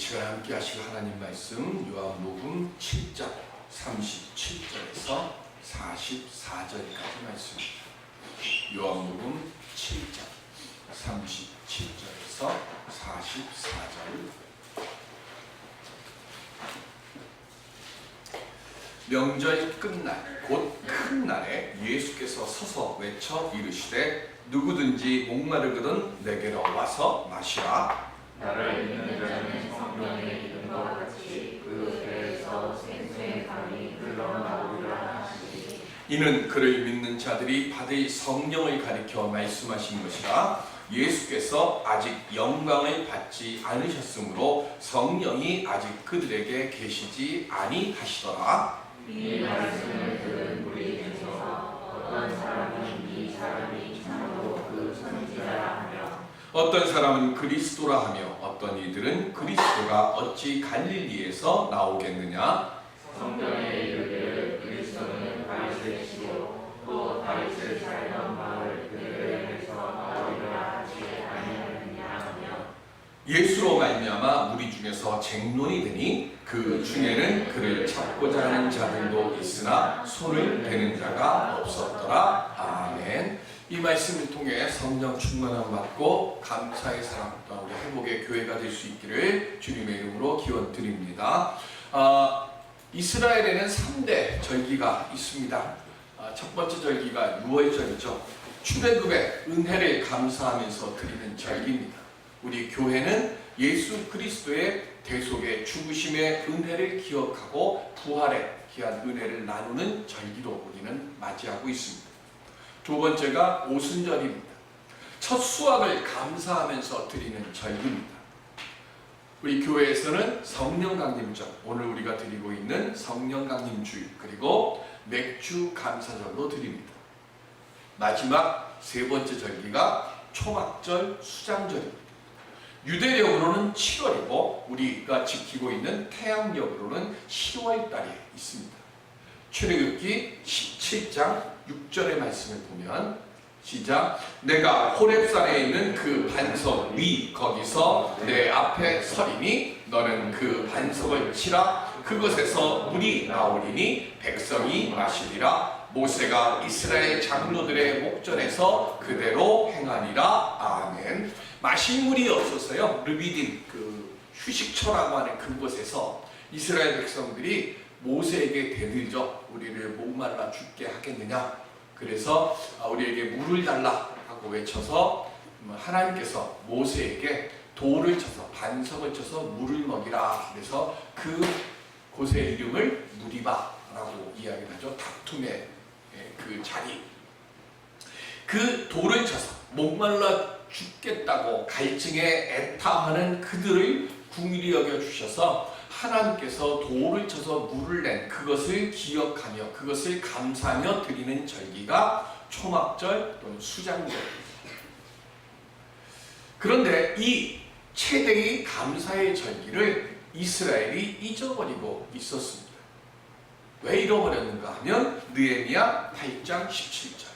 시간 함께 하실 하나님 말씀 요한복음 7장 37절에서 44절까지 말씀입니다. 요한복음 7장 37절에서 44절. 명절 끝날 곧 큰 날에 예수께서 서서 외쳐 이르시되 누구든지 목마르거든 내게로 와서 마시라. 나를 믿는 자는 성령의 이름과 같이 그 배에서 생수의 강이 흘러나오리라 하시니 이는 그를 믿는 자들이 받을 성령을 가리켜 말씀하신 것이라. 예수께서 아직 영광을 받지 않으셨으므로 성령이 아직 그들에게 계시지 아니하시더라. 이 말씀을 들은 무리 중에서 어떤 사람은 이 사람이 참으로 그 선지자라 하며 어떤 사람은 그리스도라 하며 어떤 이들은 그리스도가 어찌 갈릴리에서 나오겠느냐. 성경에 이르기를 그리스도는 다윗의시요 또 다윗의 살던 마을 베들레헴에서 나오리라 하지 아니하느냐 하며 예수로 말미암아 무리 중에서 쟁론이 되니 그 중에는 그를 찾고자 하는 자들도 있으나 손을 대는 자가 없었더라. 아멘. 이 말씀을 통해 성령 충만함 받고 감사의 사랑 또 우리 회복의 교회가 될 수 있기를 주님의 이름으로 기원드립니다. 이스라엘에는 3대 절기가 있습니다. 첫 번째 절기가 유월절이죠. 출애굽의 은혜를 감사하면서 드리는 절기입니다. 우리 교회는 예수 그리스도의 대속의 죽으심의 은혜를 기억하고 부활의 귀한 은혜를 나누는 절기로 우리는 맞이하고 있습니다. 두 번째가 오순절입니다. 첫 수확을 감사하면서 드리는 절기입니다. 우리 교회에서는 성령강림절, 오늘 우리가 드리고 있는 성령강림주일, 그리고 맥주 감사절로 드립니다. 마지막 세 번째 절기가 초막절 수장절입니다. 유대력으로는 7월이고 우리가 지키고 있는 태양력으로는 10월달에 있습니다. 출애굽기 17장 6절의 말씀을 보면 시작. 내가 호렙산에 있는 그 반석 위 거기서 내 앞에 서리니 너는 그 반석을 치라. 그것에서 물이 나오리니 백성이 마시리라. 모세가 이스라엘 장로들의 목전에서 그대로 행하니라. 아멘. 마실 물이 없어서요. 르비딤 그 휴식처라고 하는 그곳에서 이스라엘 백성들이 모세에게 대들죠. 우리를 목말라 죽게 하겠느냐. 그래서 우리에게 물을 달라 하고 외쳐서 하나님께서 모세에게 돌을 쳐서 반석을 쳐서 물을 먹이라. 그래서 그 곳의 이름을 무리바라고 이야기를 하죠. 다툼의 그 자리. 그 돌을 쳐서 목말라 죽겠다고 갈증에 애타하는 그들을 긍휼히 여겨주셔서 하나님께서 돌을 쳐서 물을 낸 그것을 기억하며 그것을 감사하며 드리는 절기가 초막절 또는 수장절입니다. 그런데 이 최대의 감사의 절기를 이스라엘이 잊어버리고 있었습니다. 왜 잃어버렸는가 하면 느헤미야 8장 17절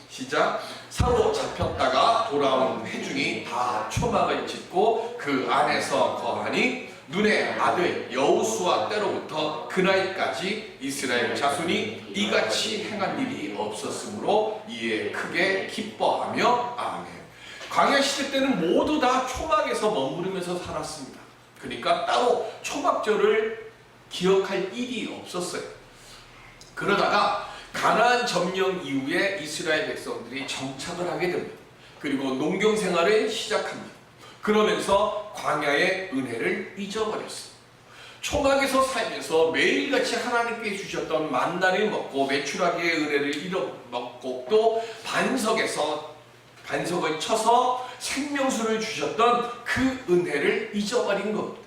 시작. 사로잡혔다가 돌아온 회중이 다 초막을 짓고 그 안에서 거하니 눈의 아들 여호수아 때로부터 그날까지 이스라엘 자손이 이같이 행한 일이 없었으므로 이에 크게 기뻐하며 아멘. 광야 시대 때는 모두 다 초막에서 머무르면서 살았습니다. 그러니까 따로 초막절을 기억할 일이 없었어요. 그러다가 가나안 점령 이후에 이스라엘 백성들이 정착을 하게 됩니다. 그리고 농경 생활을 시작합니다. 그러면서 광야의 은혜를 잊어버렸어요. 초막에서 살면서 매일같이 하나님께 주셨던 만나를 먹고 메추라기의 은혜를 잃어먹고 또 반석을 쳐서 생명수를 주셨던 그 은혜를 잊어버린 겁니다.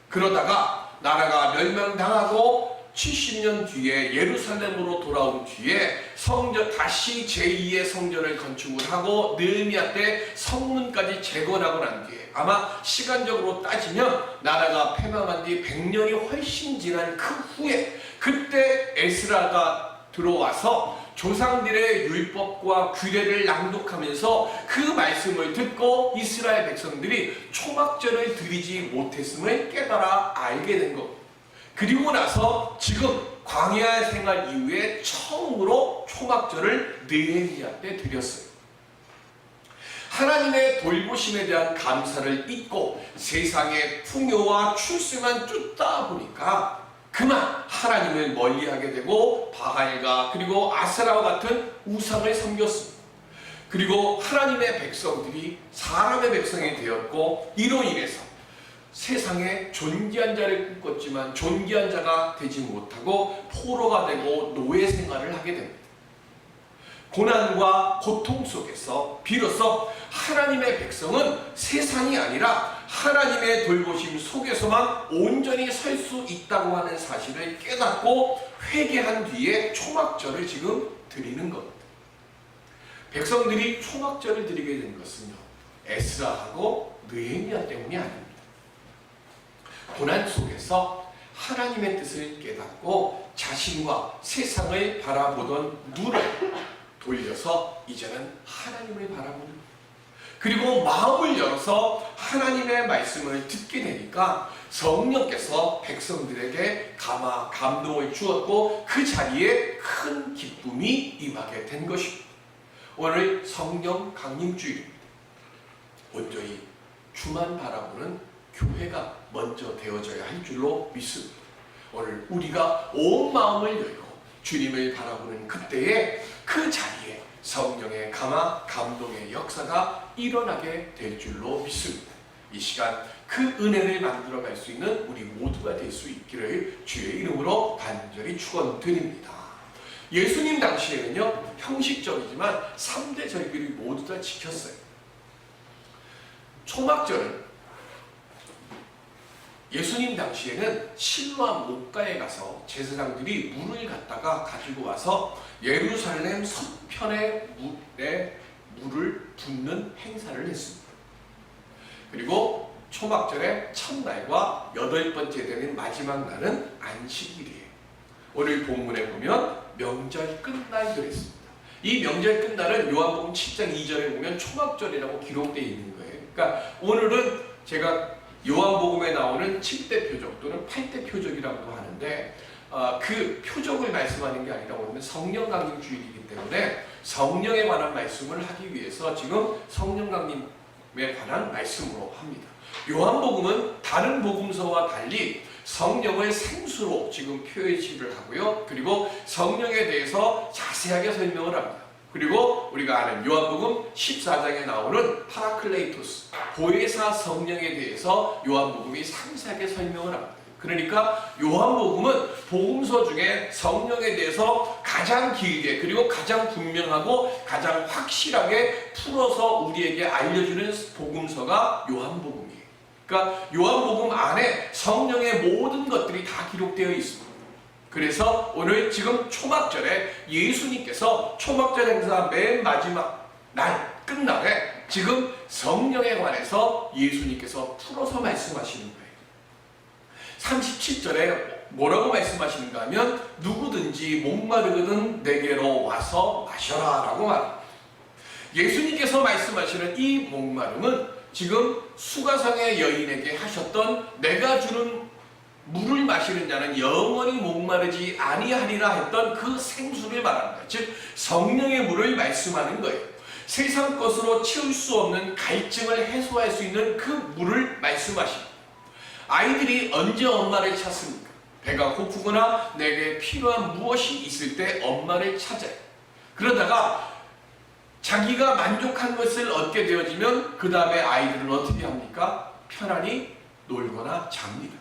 그러다가 나라가 멸망당하고 70년 뒤에 예루살렘으로 돌아온 뒤에 성전 다시 제2의 성전을 건축을 하고 느헤미야 때 성문까지 재건하고 난 뒤에 아마 시간적으로 따지면 나라가 패망한 뒤 100년이 훨씬 지난 그 후에 그때 에스라가 들어와서 조상들의 율법과 규례를 낭독하면서 그 말씀을 듣고 이스라엘 백성들이 초막절을 드리지 못했음을 깨달아 알게 된 것. 그리고 나서 지금 광야 생활 이후에 처음으로 초막절을 느헤미야 때 드렸어요. 하나님의 돌보심에 대한 감사를 잊고 세상의 풍요와 출세만 쫓다 보니까 그만 하나님을 멀리하게 되고 바알과 그리고 아세라와 같은 우상을 섬겼습니다. 그리고 하나님의 백성들이 사람의 백성이 되었고 이로 인해서 세상에 존귀한 자를 꿈꿨지만 존귀한 자가 되지 못하고 포로가 되고 노예 생활을 하게 됩니다. 고난과 고통 속에서 비로소 하나님의 백성은 세상이 아니라 하나님의 돌보심 속에서만 온전히 설 수 있다고 하는 사실을 깨닫고 회개한 뒤에 초막절을 지금 드리는 겁니다. 백성들이 초막절을 드리게 된 것은요, 에스라하고 느헤미야 때문이 아닙니다. 고난 속에서 하나님의 뜻을 깨닫고 자신과 세상을 바라보던 눈을 돌려서 이제는 하나님을 바라보는 거예요. 그리고 마음을 열어서 하나님의 말씀을 듣게 되니까 성령께서 백성들에게 감동을 주었고 그 자리에 큰 기쁨이 임하게 된 것입니다. 오늘 성령 강림주일입니다. 온전히 주만 바라보는 교회가 먼저 되어져야 할 줄로 믿습니다. 오늘 우리가 온 마음을 열고 주님을 바라보는 그때에 그 자리에 성령의 감동의 역사가 일어나게 될 줄로 믿습니다. 이 시간 그 은혜를 만들어갈 수 있는 우리 모두가 될 수 있기를 주의 이름으로 간절히 축원드립니다. 예수님 당시에는요, 형식적이지만 3대 절기를 모두 다 지켰어요. 초막절은 예수님 당시에는 실로암 목가에 가서 제사장들이 물을 갖다가 가지고 와서 예루살렘 서편의 물을 붓는 행사를 했습니다. 그리고 초막절의 첫날과 8번째 되는 마지막 날은 안식일이에요. 오늘 본문에 보면 명절 끝날 그랬습니다. 이 명절 끝날은 요한복음 7장 2절에 보면 초막절이라고 기록되어 있는 거예요. 그러니까 오늘은 제가 요한복음에 나오는 7대 표적 또는 8대 표적이라고도 하는데 그 표적을 말씀하는 게 아니라 오늘 성령 강림 주일이기 때문에 성령에 관한 말씀을 하기 위해서 지금 성령 강림에 관한 말씀으로 합니다. 요한복음은 다른 복음서와 달리 성령을 생수로 지금 표시를 하고요. 그리고 성령에 대해서 자세하게 설명을 합니다. 그리고 우리가 아는 요한복음 14장에 나오는 파라클레이토스, 보혜사 성령에 대해서 요한복음이 상세하게 설명을 합니다. 그러니까 요한복음은 복음서 중에 성령에 대해서 가장 길게 그리고 가장 분명하고 가장 확실하게 풀어서 우리에게 알려주는 복음서가 요한복음이에요. 그러니까 요한복음 안에 성령의 모든 것들이 다 기록되어 있습니다. 그래서 오늘 지금 초막절에 예수님께서 초막절 행사 맨 마지막 날 끝날에 지금 성령에 관해서 예수님께서 풀어서 말씀하시는 거예요. 37절에 뭐라고 말씀하시는가 하면 누구든지 목마르거든 내게로 와서 마셔라 라고 말합니다. 예수님께서 말씀하시는 이 목마름은 지금 수가성의 여인에게 하셨던 내가 주는 물을 마시는 자는 영원히 목마르지 아니하리라 했던 그 생수를 말합니다. 즉 성령의 물을 말씀하는 거예요. 세상 것으로 채울 수 없는 갈증을 해소할 수 있는 그 물을 말씀하십니다. 아이들이 언제 엄마를 찾습니까? 배가 고프거나 내게 필요한 무엇이 있을 때 엄마를 찾아요. 그러다가 자기가 만족한 것을 얻게 되어지면 그 다음에 아이들은 어떻게 합니까? 편안히 놀거나 잡니다.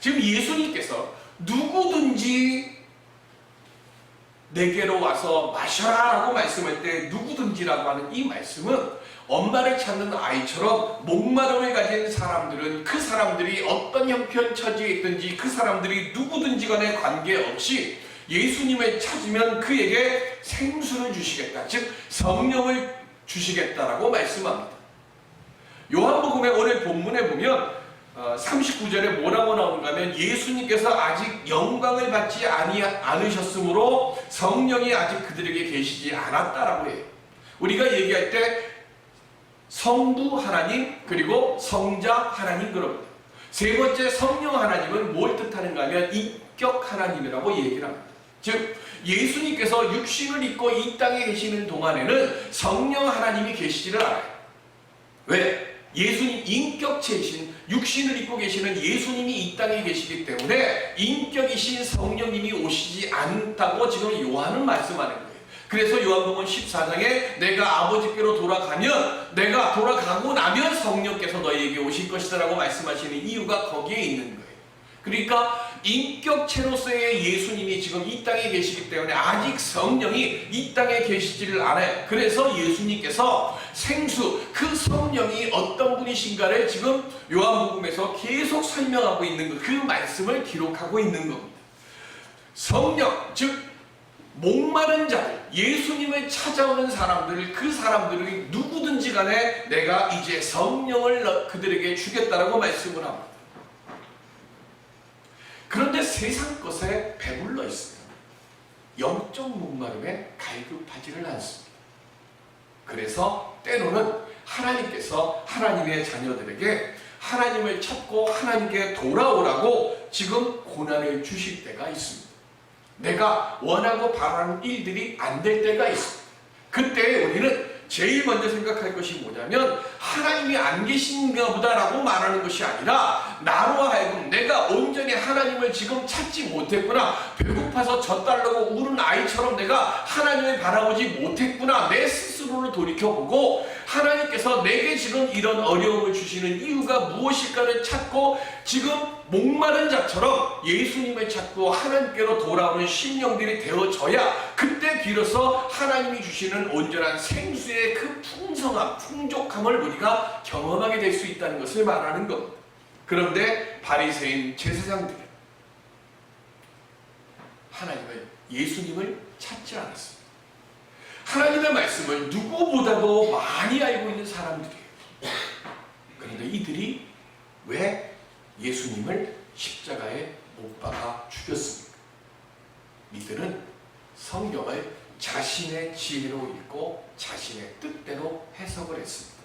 지금 예수님께서 누구든지 내게로 와서 마셔라 라고 말씀할 때 누구든지라고 하는 이 말씀은 엄마를 찾는 아이처럼 목마름을 가진 사람들은 그 사람들이 어떤 형편 처지에 있든지 그 사람들이 누구든지 간에 관계없이 예수님을 찾으면 그에게 생수를 주시겠다. 즉 성령을 주시겠다라고 말씀합니다. 요한복음의 오늘 본문에 보면 39절에 뭐라고 나오는가 하면 예수님께서 아직 영광을 받지 않으셨으므로 성령이 아직 그들에게 계시지 않았다라고 해요. 우리가 얘기할 때 성부 하나님 그리고 성자 하나님 그럽니다. 세 번째 성령 하나님은 뭘 뜻하는가 하면 인격 하나님이라고 얘기를 합니다. 즉 예수님께서 육신을 입고 이 땅에 계시는 동안에는 성령 하나님이 계시지를 않아요. 왜? 예수님 인격체이신 육신을 입고 계시는 예수님이 이 땅에 계시기 때문에 인격이신 성령님이 오시지 않다고 지금 요한은 말씀하는 거예요. 그래서 요한복음 14장에 내가 아버지께로 돌아가면 내가 돌아가고 나면 성령께서 너희에게 오실 것이다 라고 말씀하시는 이유가 거기에 있는 거예요. 그러니까 인격체로서의 예수님이 지금 이 땅에 계시기 때문에 아직 성령이 이 땅에 계시지를 않아요. 그래서 예수님께서 생수, 그 성령이 어떤 분이신가를 지금 요한복음에서 계속 설명하고 있는 것, 그 말씀을 기록하고 있는 겁니다. 성령, 즉 목마른 자들, 예수님을 찾아오는 사람들, 그 사람들이 누구든지 간에 내가 이제 성령을 그들에게 주겠다라고 말씀을 합니다. 그런데 세상 것에 배불러 있어요. 영적 목마름에 갈급하지를 않습니다. 그래서 때로는 하나님께서 하나님의 자녀들에게 하나님을 찾고 하나님께 돌아오라고 지금 고난을 주실 때가 있습니다. 내가 원하고 바라는 일들이 안 될 때가 있습니다. 그때 우리는 제일 먼저 생각할 것이 뭐냐면 하나님이 안 계신가 보다라고 말하는 것이 아니라 나로 하여금 내가 온전히 하나님을 지금 찾지 못했구나, 배고파서 젖달라고 우는 아이처럼 내가 하나님을 바라보지 못했구나, 내 스스로를 돌이켜보고 하나님께서 내게 지금 이런 어려움을 주시는 이유가 무엇일까를 찾고 지금 목마른 자처럼 예수님을 찾고 하나님께로 돌아오는 심령들이 되어져야 그때 비로소 하나님이 주시는 온전한 생수의 그 풍성함, 풍족함을 우리가 경험하게 될 수 있다는 것을 말하는 겁니다. 그런데 바리새인 제사장들은 하나님을, 예수님을 찾지 않았습니다. 하나님의 말씀을 누구보다도 많이 알고 있는 사람들이에요. 그런데 이들이 왜 예수님을 십자가에 못 박아 죽였습니까? 이들은 성경을 자신의 지혜로 읽고 자신의 뜻대로 해석을 했습니다.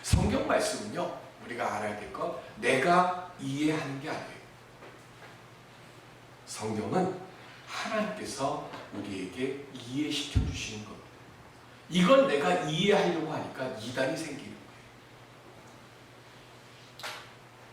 성경 말씀은요, 우리가 알아야 될 건 내가 이해하는 게 아니에요. 성경은 하나님께서 우리에게 이해시켜 주시는 겁니다. 이건 내가 이해하려고 하니까 이단이 생기는 거예요.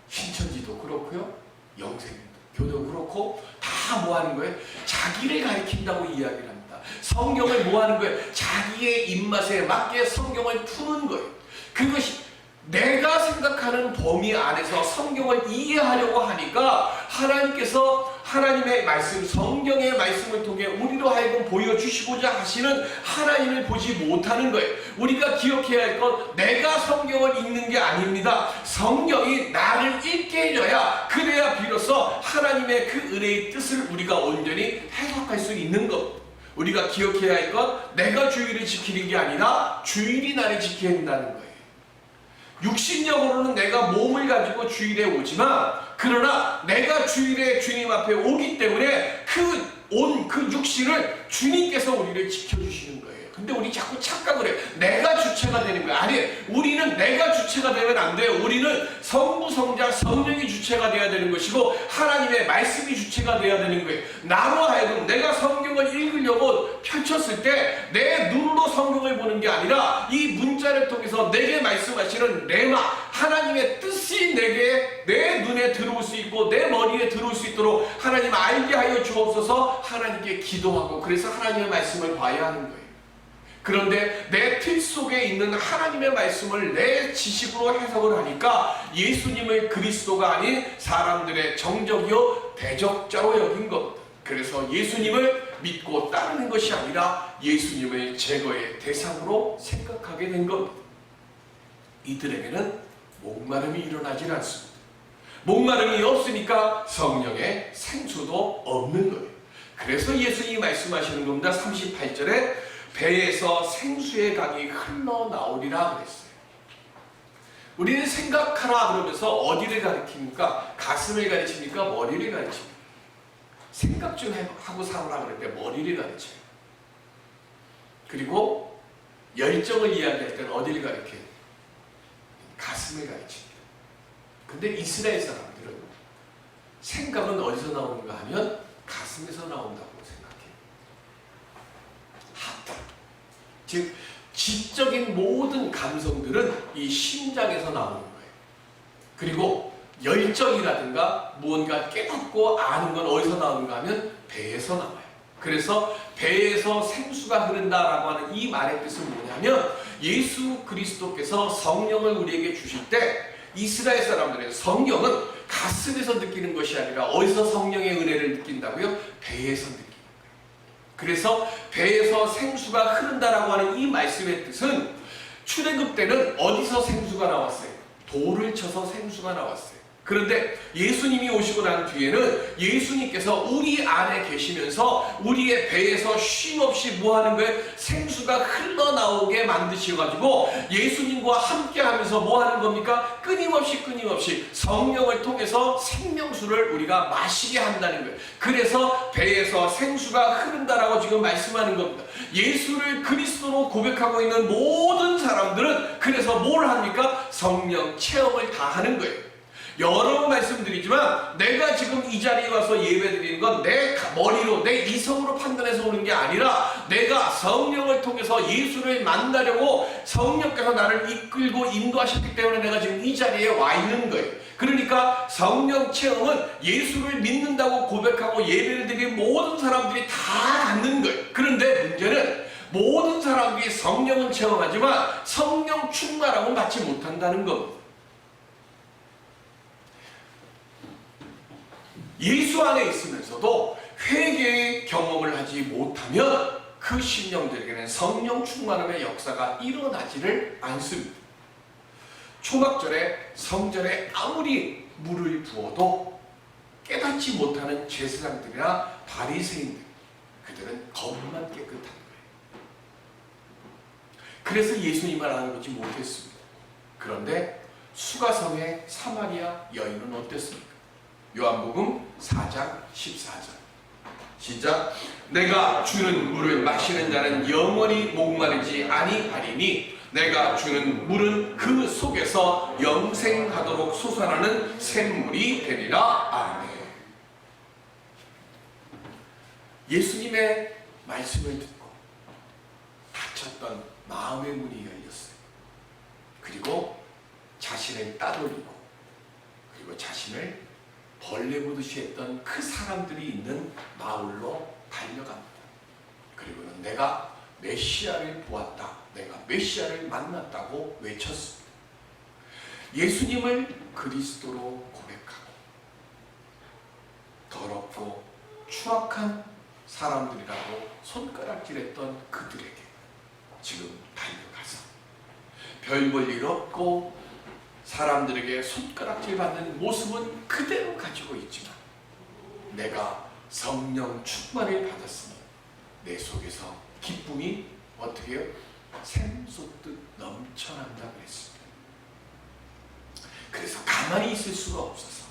신천지도 그렇고요, 영생교도 그렇고 다 뭐 하는 거예요? 자기를 가리킨다고 이야기를 합니다. 성경을 뭐 하는 거예요? 자기의 입맛에 맞게 성경을 푸는 거예요. 그것이 내가 생각하는 범위 안에서 성경을 이해하려고 하니까 하나님께서 하나님의 말씀, 성경의 말씀을 통해 우리로 하여금 보여주시고자 하시는 하나님을 보지 못하는 거예요. 우리가 기억해야 할 건 내가 성경을 읽는 게 아닙니다. 성령이 나를 읽게 해줘야 그래야 비로소 하나님의 그 은혜의 뜻을 우리가 온전히 해석할 수 있는 것. 우리가 기억해야 할 건 내가 주일을 지키는 게 아니라 주일이 나를 지켜야 한다는 거예요. 육신적으로는 내가 몸을 가지고 주일에 오지만 그러나 내가 주일에 주님 앞에 오기 때문에 그 육신을 주님께서 우리를 지켜주시는 거예요. 근데 우리 자꾸 착각을 해요. 내가 주체가 되는 거예요. 아니, 우리는 내가 주체가 되면 안 돼요. 우리는 성부, 성자, 성령이 주체가 되어야 되는 것이고 하나님의 말씀이 주체가 되어야 되는 거예요. 나로 하여금 내가 성경을 읽으려고 펼쳤을 때 내 눈으로 성경을 보는 게 아니라 이 문자를 통해서 내게 말씀하시는 레마, 하나님의 뜻이 내게 내 눈에 들어올 수 있고 내 머리에 들어올 수 있도록 하나님 알게 하여 주옵소서 하나님께 기도하고 그래서 하나님의 말씀을 봐야 하는 거예요. 그런데 내 틀 속에 있는 하나님의 말씀을 내 지식으로 해석을 하니까 예수님을 그리스도가 아닌 사람들의 정적이요 대적자로 여긴 겁니다. 그래서 예수님을 믿고 따르는 것이 아니라 예수님을 제거의 대상으로 생각하게 된 겁니다. 이들에게는 목마름이 일어나질 않습니다. 목마름이 없으니까 성령의 생수도 없는 거예요. 그래서 예수님이 말씀하시는 겁니다. 38절에 배에서 생수의 강이 흘러나오리라 그랬어요. 우리는 생각하라 그러면서 어디를 가리킵니까? 가슴을 가리킵니까? 머리를 가리킵니까? 생각 좀 하고 살아라 그럴 때 머리를 가르쳐요. 그리고 열정을 이야기할 때는 어디를 가리켜요? 가슴을 가르칩니다. 근데 이스라엘 사람들은 생각은 어디서 나오는가 하면 가슴에서 나온다고 생각해요. 하트. 즉 지적인 모든 감성들은 이 심장에서 나오는 거예요. 그리고 열정이라든가 무언가 깨닫고 아는 건 어디서 나오는가 하면 배에서 나와요. 그래서 배에서 생수가 흐른다라고 하는 이 말의 뜻은 뭐냐면 예수 그리스도께서 성령을 우리에게 주실 때 이스라엘 사람들의 성령은 가슴에서 느끼는 것이 아니라 어디서 성령의 은혜를 느낀다고요? 배에서 느끼는 거예요. 그래서 배에서 생수가 흐른다라고 하는 이 말씀의 뜻은 출애굽 때는 어디서 생수가 나왔어요? 돌을 쳐서 생수가 나왔어요. 그런데 예수님이 오시고 난 뒤에는 예수님께서 우리 안에 계시면서 우리의 배에서 쉼없이 뭐 하는 거예요? 생수가 흘러나오게 만드셔가지고 예수님과 함께 하면서 뭐 하는 겁니까? 끊임없이 성령을 통해서 생명수를 우리가 마시게 한다는 거예요. 그래서 배에서 생수가 흐른다라고 지금 말씀하는 겁니다. 예수를 그리스도로 고백하고 있는 모든 사람들은 그래서 뭘 합니까? 성령 체험을 다 하는 거예요. 여러 번 말씀드리지만 내가 지금 이 자리에 와서 예배드리는 건 내 머리로 내 이성으로 판단해서 오는 게 아니라 내가 성령을 통해서 예수를 만나려고 성령께서 나를 이끌고 인도하셨기 때문에 내가 지금 이 자리에 와 있는 거예요. 그러니까 성령 체험은 예수를 믿는다고 고백하고 예배를 드리는 모든 사람들이 다 갖는 거예요. 그런데 문제는 모든 사람들이 성령은 체험하지만 성령 충만함은 받지 못한다는 겁니다. 예수 안에 있으면서도 회개의 경험을 하지 못하면 그 심령들에게는 성령 충만함의 역사가 일어나지를 않습니다. 초막절에 성전에 아무리 물을 부어도 깨닫지 못하는 제사장들이나 바리새인들, 그들은 겁만 깨끗한 거예요. 그래서 예수님을 알아보지 못했습니다. 그런데 수가성의 사마리아 여인은 어땠습니까? 요한복음 4장 14절 시작. 내가 주는 물을 마시는 자는 영원히 목마르지 아니하리니 내가 주는 물은 그 속에서 영생하도록 솟아나는 샘물이 되리라. 아멘. 예수님의 말씀을 듣고 닫혔던 마음의 문이 열렸어요. 그리고 자신을 따돌리고 그리고 자신을 벌레 보듯이 했던 그 사람들이 있는 마을로 달려갑니다. 그리고는 내가 메시아를 보았다, 내가 메시아를 만났다고 외쳤습니다. 예수님을 그리스도로 고백하고 더럽고 추악한 사람들이라고 손가락질했던 그들에게 지금 달려가서 별 볼 일 없고 사람들에게 손가락질 받는 모습은 그대로 가지고 있지만 내가 성령 충만을 받았으니 내 속에서 기쁨이 어떻게 해요? 샘솟듯 넘쳐난다고 했습니다. 그래서 가만히 있을 수가 없어서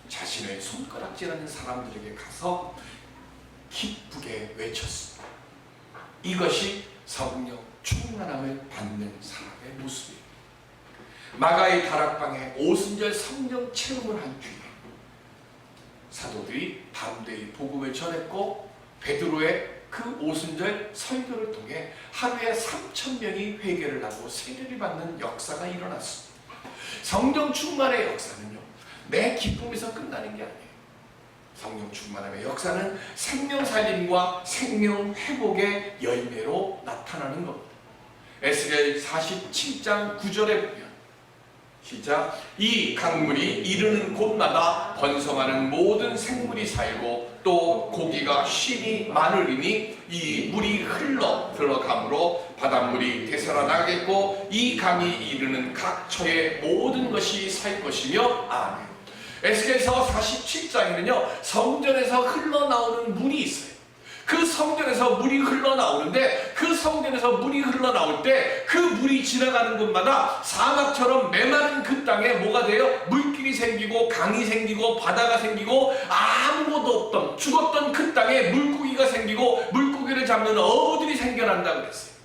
자신의 손가락질하는 사람들에게 가서 기쁘게 외쳤습니다. 이것이 성령 충만함을 받는 사람의 모습이에요. 마가의 다락방에 오순절 성령 체험을 한 뒤에 사도들이 담대히 복음을 전했고 베드로의 그 오순절 설교를 통해 하루에 3,000명이 회개를 하고 세례를 받는 역사가 일어났습니다. 성령 충만의 역사는요, 내 기쁨에서 끝나는 게 아니에요. 성령 충만함의 역사는 생명 살림과 생명 회복의 열매로 나타나는 겁니다. 에스겔 47장 9절에 보면 시작. 이 강물이 이르는 곳마다 번성하는 모든 생물이 살고 또 고기가 쉼이 많으리니 이 물이 흘러 들어가므로 바닷물이 되살아나겠고 이 강이 이르는 각 처의 모든 것이 살 것이며. 아멘. 에스겔서 47장에는요 성전에서 흘러나오는 물이 있어요. 그 성전에서 물이 흘러나오는데 그 성전에서 물이 흘러나올 때 그 물이 지나가는 곳마다 사막처럼 메마른 그 땅에 뭐가 돼요? 물길이 생기고 강이 생기고 바다가 생기고 아무것도 없던 죽었던 그 땅에 물고기가 생기고 물고기를 잡는 어부들이 생겨난다고 그랬어요.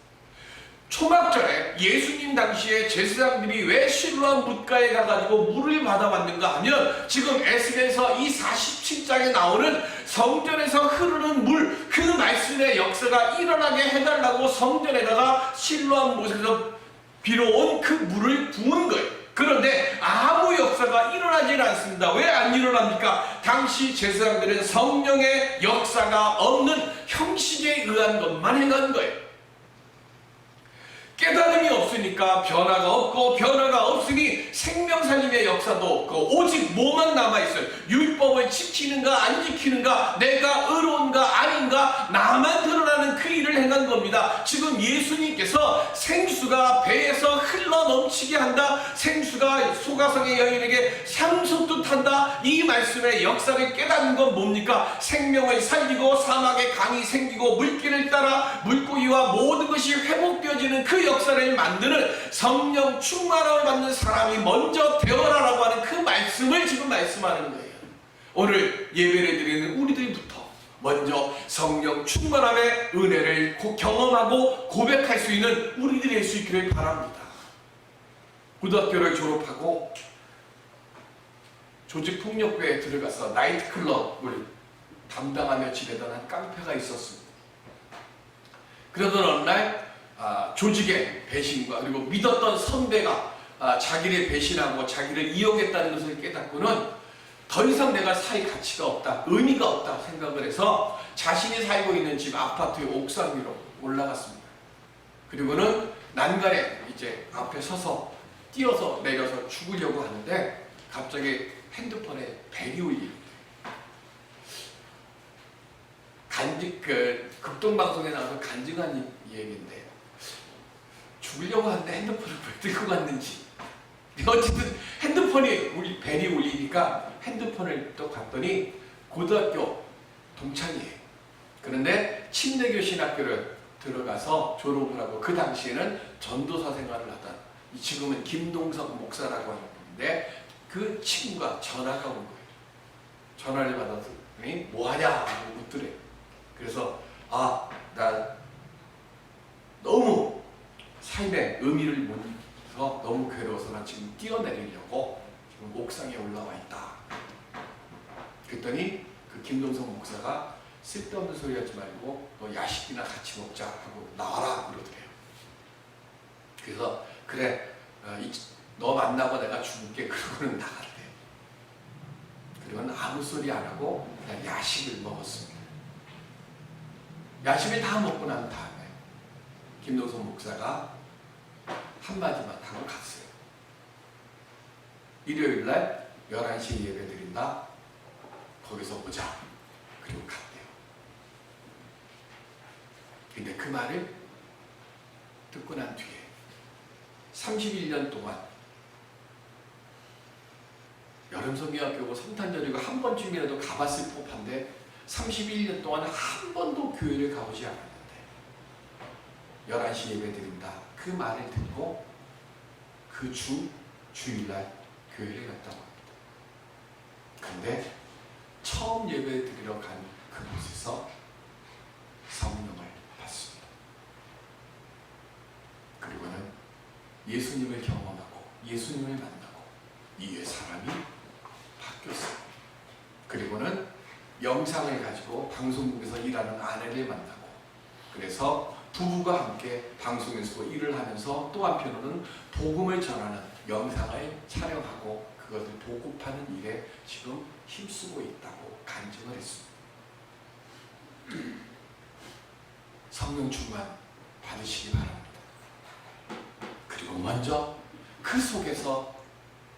초막절에 예수님 당시에 제사장들이 왜 실로암 뭇가에 가가지고 물을 받아왔는가 하면 지금 에스겔서 이 47장에 나오는 성전에서 흐르는 물, 그 말씀의 역사가 일어나게 해달라고 성전에다가 실로암 못에서 비로온 그 물을 부은 거예요. 그런데 아무 역사가 일어나질 않습니다. 왜 안 일어납니까? 당시 제사장들은 성령의 역사가 없는 형식에 의한 것만 행한 거예요. 깨달음이 없으니까 변화가 없고, 변화가 없으니 생명살림의 역사도 없고, 오직 뭐만 남아있어요. 율법을 지키는가 안 지키는가, 내가 의로운가 아닌가, 나만 드러나는 그 일을 행한 겁니다. 지금 예수님께서 생수가 배에서 흘러 넘치게 한다, 생수가 소가성의 여인에게 향수도 탄다, 이 말씀의 역사를 깨닫는 건 뭡니까? 생명을 살리고 사막에 강이 생기고 물길을 따라 물고기와 모든 것이 회복되어지는 그 역사를 만드는 성령 충만함을 받는 사람이 먼저 되어라라고 하는 그 말씀을 지금 말씀하는 거예요. 오늘 예배를 드리는 우리들부터 먼저 성령 충만함의 은혜를 경험하고 고백할 수 있는 우리들이 될 수 있기를 바랍니다. 고등학교를 졸업하고 조직폭력배에 들어가서 나이트클럽을 담당하며 지내던 한 깡패가 있었습니다. 그러던 어느 날 조직의 배신과 그리고 믿었던 선배가 자기를 배신하고 자기를 이용했다는 것을 깨닫고는 더 이상 내가 살 가치가 없다, 의미가 없다 생각을 해서 자신이 살고 있는 집 아파트의 옥상 위로 올라갔습니다. 그리고는 난간에 이제 앞에 서서 뛰어서 내려서 죽으려고 하는데 갑자기 핸드폰에 벨이 울립니다. 극동방송에 나와서 간증한 얘기인데 죽으려고 하는데 핸드폰을 왜 들고 갔는지, 어쨌든 핸드폰이 벨이 울리니까 핸드폰을 또 봤더니 고등학교 동창이에요. 그런데 침례교 신학교를 들어가서 졸업을 하고 그 당시에는 전도사 생활을 하던, 지금은 김동석 목사라고 하는 분인데 그 친구가 전화가 온 거예요. 전화를 받았더니 뭐하냐 하고 묻더래요. 그래서 나 너무 삶의 의미를 못 느껴서 너무 괴로워서 나 지금 뛰어내리려고 지금 옥상에 올라와 있다. 그랬더니 그 김동석 목사가 쓸데없는 소리 하지 말고 너 야식이나 같이 먹자 하고 나와라 그러더래요. 그래서 그래, 너 만나고 내가 죽을게 그러고는 나갔대요. 그리고는 아무 소리 안 하고 그냥 야식을 먹었습니다. 야식을 다 먹고 난 다음에 김동석 목사가 한마디만 하고 갔어요. 일요일날 11시에 예배 드린다. 거기서 보자. 그리고 갔대요. 근데 그 말을 듣고 난 뒤에 31년 동안 여름성경학교고 성탄절이고 한 번쯤이라도 가봤을 법한데 31년 동안 한 번도 교회를 가보지 않았는데 11시 예배 드린다. 그 말을 듣고 그 주일날 교회를 갔다고 합니다. 근데 처음 예배 드리러 간 그곳에서 성령을 받습니다. 그리고는 예수님을 경험하고 예수님을 만나고 이에 사람이 바뀌었어요. 그리고는 영상을 가지고 방송국에서 일하는 아내를 만나고, 그래서 부부가 함께 방송에서 일을 하면서 또 한편으로는 복음을 전하는 영상을 촬영하고 그것을 보급하는 일에 지금 힘쓰고 있다고 간증을 했습니다. 성령 충만 받으시기 바랍니다. 그리고 먼저 그 속에서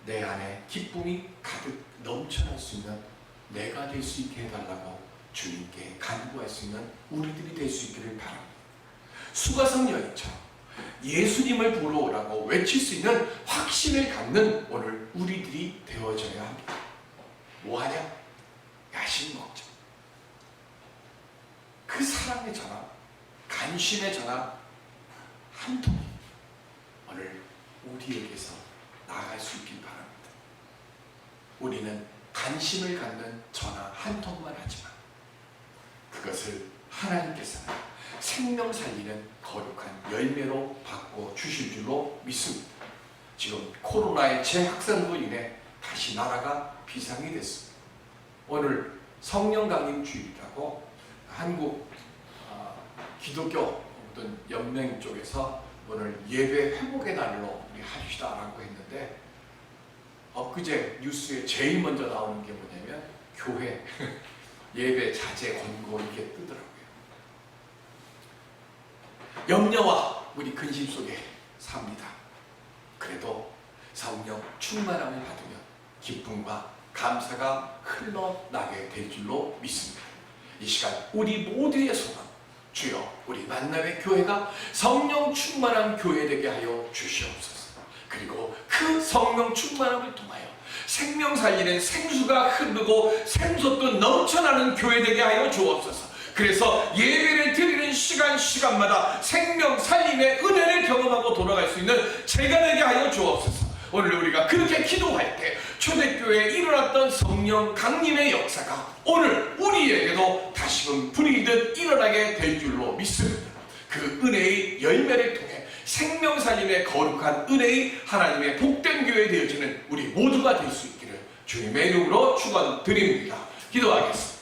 내 안에 기쁨이 가득 넘쳐날 수 있는 내가 될 수 있게 해달라고 주님께 간구할 수 있는 우리들이 될 수 있기를 바랍니다. 수가성 여인처럼 예수님을 보러 오라고 외칠 수 있는 확신을 갖는 오늘 우리들이 되어져야 합니다. 뭐하냐? 야식 먹자. 그 사랑의 전화, 간신의 전화 한 통이 오늘 우리에게서 나아갈 수 있길 바랍니다. 우리는 관심을 갖는 전화 한 통만 하지만 그것을 하나님께서는 생명 살리는 거룩한 열매로 바꿔 주실 줄로 믿습니다. 지금 코로나의 재확산으로 인해 다시 나라가 비상이 됐습니다. 오늘 성령 강림 주일이라고 한국 기독교 어떤 연맹 쪽에서 오늘 예배 회복의 날로 우리 합시다라고 했는데, 엊그제 뉴스에 제일 먼저 나오는 게 뭐냐면 교회 예배 자제 권고 이게 뜨더라고요. 염려와 우리 근심 속에 삽니다. 그래도 성령 충만함을 받으면 기쁨과 감사가 흘러나게 될 줄로 믿습니다. 이 시간 우리 모두의 소망, 주여 우리 만남의 교회가 성령 충만한 교회 되게 하여 주시옵소서. 그리고 그 성령 충만함을 통하여 생명 살리는 생수가 흐르고 생수도 넘쳐나는 교회 되게 하여 주옵소서. 그래서 예배를 드리는 시간마다 생명 살림의 은혜를 경험하고 돌아갈 수 있는 제가 되게 하여 주옵소서. 오늘 우리가 그렇게 기도할 때 초대교회에 일어났던 성령 강림의 역사가 오늘 우리에게도 다시금 불이듯 일어나게 될 줄로 믿습니다. 그 은혜의 열매를 통해 생명 살림의 거룩한 은혜의 하나님의 복된 교회 되어지는 우리 모두가 될 수 있기를 주님의 이름으로 축원드립니다. 기도하겠습니다.